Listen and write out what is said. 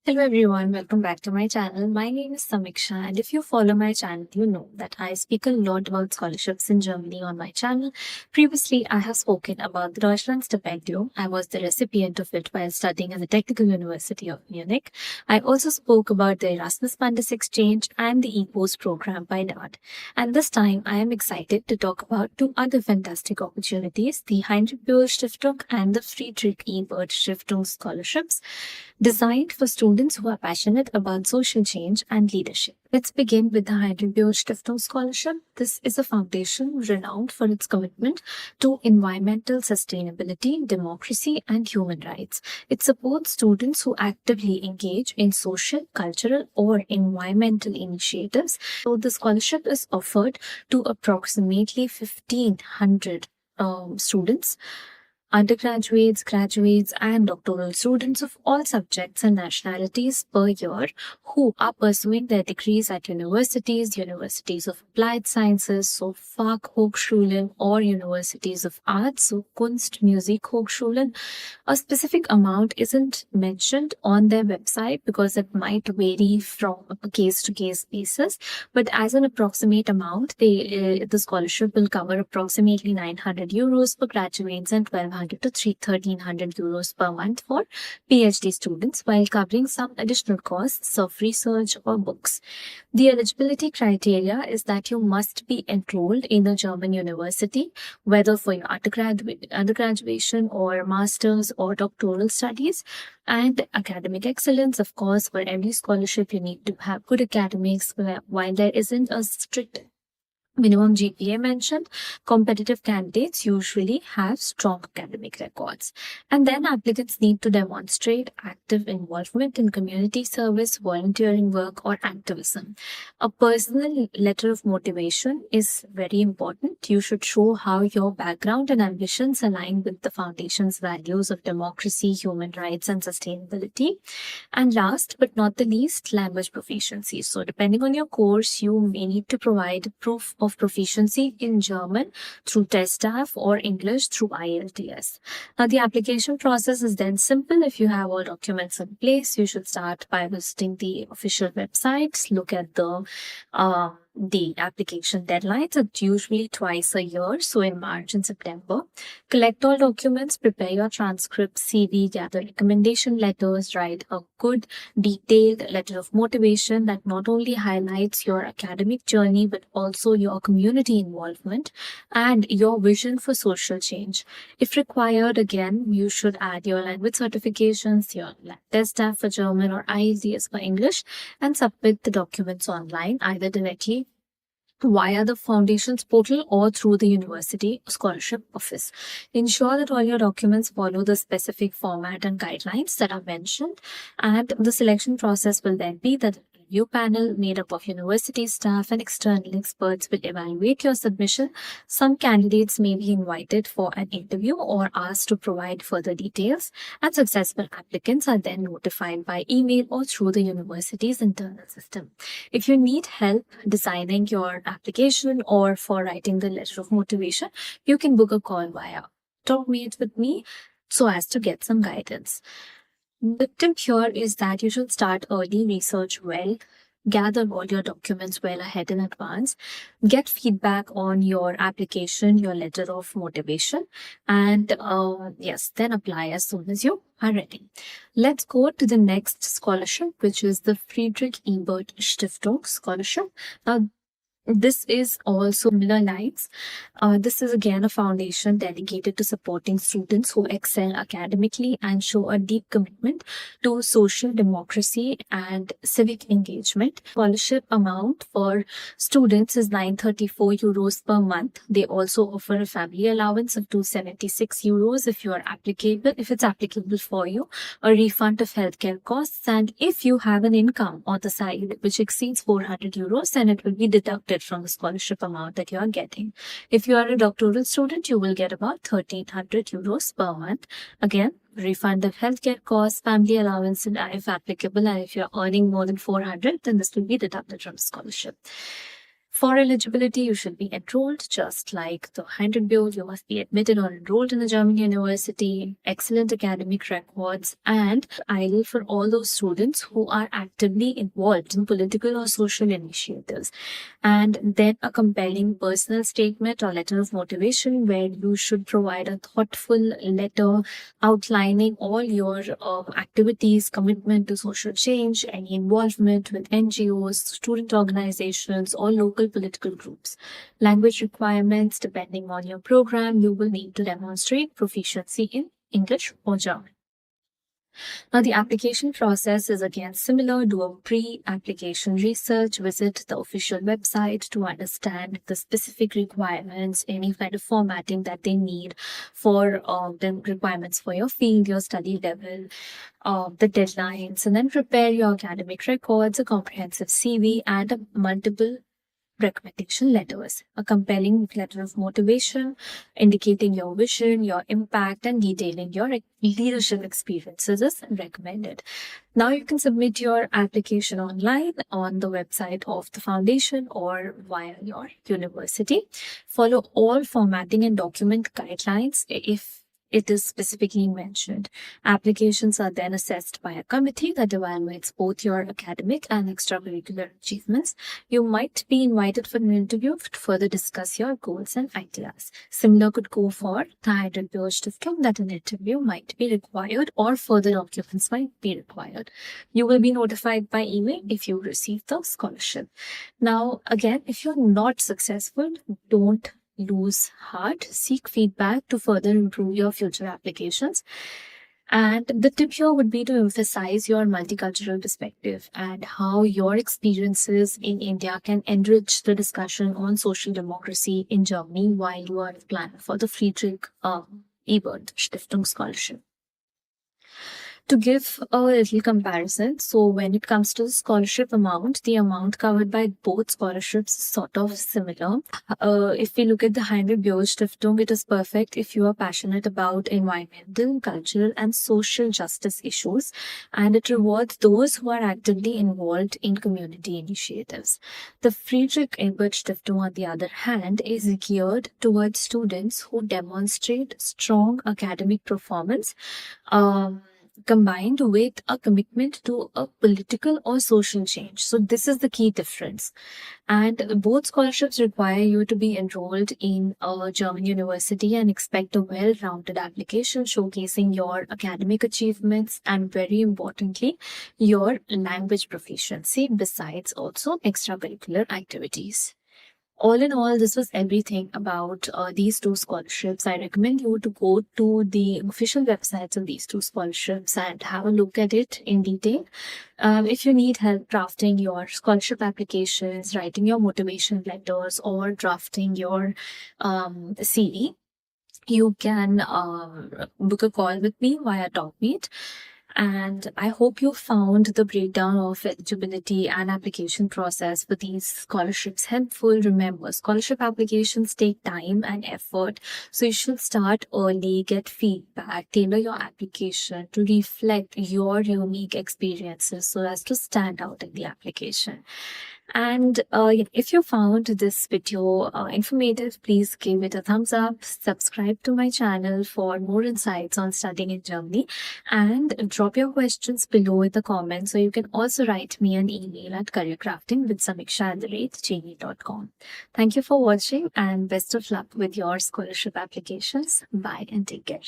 Hello everyone, welcome back to my channel. My name is Samiksha, and if you follow my channel, you know that I speak a lot about scholarships in Germany on my channel. Previously, I have spoken about the Deutschland Stipendium. I was the recipient of it while studying at the Technical University of Munich. I also spoke about the Erasmus Mundus Exchange and the ePost program by NAD. And this time, I am excited to talk about two other fantastic opportunities, the Heinrich Böll Stiftung and the Friedrich Ebert Stiftung scholarships, designed for students who are passionate about social change and leadership. Let's begin with the Heinrich Böll Stiftung Scholarship. This is a foundation renowned for its commitment to environmental sustainability, democracy, and human rights. It supports students who actively engage in social, cultural, or environmental initiatives. So the scholarship is offered to approximately 1,500 students, undergraduates, graduates, and doctoral students of all subjects and nationalities per year who are pursuing their degrees at universities of applied sciences, so Fachhochschulen, or universities of arts, so Kunst, Musikhochschulen. A specific amount isn't mentioned on their website because it might vary from a case to case basis, but as an approximate amount, the scholarship will cover approximately 900 euros for graduates and 1200 to 1300 euros per month for PhD students, while covering some additional costs of research or books. The eligibility criteria is that you must be enrolled in a German university, whether for your undergraduation or master's or doctoral studies, and academic excellence. Of course, for every scholarship, you need to have good academics. While there isn't a strict minimum GPA mentioned, competitive candidates usually have strong academic records. And then applicants need to demonstrate active involvement in community service, volunteering work, or activism. A personal letter of motivation is very important. You should show how your background and ambitions align with the foundation's values of democracy, human rights, and sustainability. And last but not the least, language proficiency. So, depending on your course, you may need to provide proof of proficiency in German through TestDAF or English through IELTS. Now, the application process is then simple. If you have all documents in place, you should start by visiting the official websites, look at the application deadlines. It's usually twice a year, so in March and September. Collect all documents, prepare your transcript, CV, gather recommendation letters, write a good detailed letter of motivation that not only highlights your academic journey but also your community involvement and your vision for social change. If required, again, you should add your language certifications, your test staff for German or IELTS for English, and submit the documents online either directly via the foundation's portal or through the university scholarship office. Ensure that all your documents follow the specific format and guidelines that are mentioned, and the selection process will then be that review panel made up of university staff and external experts will evaluate your submission. Some candidates may be invited for an interview or asked to provide further details, and successful applicants are then notified by email or through the university's internal system. If you need help designing your application or for writing the letter of motivation, you can book a call via Talk Meet with me so as to get some guidance. The tip here is that you should start early, research well, gather all your documents well ahead in advance, get feedback on your application, your letter of motivation, and yes, then apply as soon as you are ready. Let's go to the next scholarship, which is the Friedrich Ebert Stiftung Scholarship. Now, this is also similar lines. This is again a foundation dedicated to supporting students who excel academically and show a deep commitment to social democracy and civic engagement. Scholarship amount for students is 934 euros per month. They also offer a family allowance of 276 euros if it's applicable for you, a refund of healthcare costs, and if you have an income on the side which exceeds 400 euros, then it will be deducted from the scholarship amount that you are getting. If you are a doctoral student, you will get about 1300 euros per month. Again, refund of healthcare costs, family allowance, and if applicable, and if you're earning more than 400, then this will be deducted from the scholarship. For eligibility, you should be enrolled just like the Heidelberg. You must be admitted or enrolled in a German university, excellent academic records, and ideal for all those students who are actively involved in political or social initiatives. And then a compelling personal statement or letter of motivation where you should provide a thoughtful letter outlining all your activities, commitment to social change, any involvement with NGOs, student organizations, or local political groups. Language requirements, depending on your program, you will need to demonstrate proficiency in English or German. Now, the application process is again similar. Do a pre-application research, visit the official website to understand the specific requirements, any kind of formatting that they need for the requirements for your field, your study level, the deadlines, and then prepare your academic records, a comprehensive CV, and multiple recommendation letters. A compelling letter of motivation indicating your vision, your impact, and detailing your leadership experiences is recommended. Now you can submit your application online on the website of the foundation or via your university. Follow all formatting and document guidelines if it is specifically mentioned. Applications are then assessed by a committee that evaluates both your academic and extracurricular achievements. You might be invited for an interview to further discuss your goals and ideas. Similar could go for the Heidelberg Stiftung, that an interview might be required or further documents might be required. You will be notified by email if you receive the scholarship. Now, again, if you're not successful, don't lose heart. Seek feedback to further improve your future applications. And the tip here would be to emphasize your multicultural perspective and how your experiences in India can enrich the discussion on social democracy in Germany while you are planning for the Friedrich Ebert Stiftung scholarship. To give a little comparison, so when it comes to the scholarship amount, the amount covered by both scholarships is sort of similar. If we look at the Heidelberg Stiftung, it is perfect if you are passionate about environmental, cultural, and social justice issues, and it rewards those who are actively involved in community initiatives. The Friedrich Ebert Stiftung, on the other hand, is geared towards students who demonstrate strong academic performance, combined with a commitment to a political or social change. So this is the key difference. And both scholarships require you to be enrolled in a German university and expect a well-rounded application showcasing your academic achievements and, very importantly, your language proficiency, besides also extracurricular activities. All in all, this was everything about these two scholarships. I recommend you to go to the official websites of these two scholarships and have a look at it in detail. If you need help drafting your scholarship applications, writing your motivation letters, or drafting your CV, you can book a call with me via TalkMeet. And I hope you found the breakdown of eligibility and application process for these scholarships helpful. Remember, scholarship applications take time and effort, so you should start early, get feedback, tailor your application to reflect your unique experiences so as to stand out in the application. And if you found this video informative, please give it a thumbs up, subscribe to my channel for more insights on studying in Germany, and drop your questions below in the comments, or you can also write me an email at careercraftingwithsamiksha@gmail.com. Thank you for watching and best of luck with your scholarship applications. Bye and take care.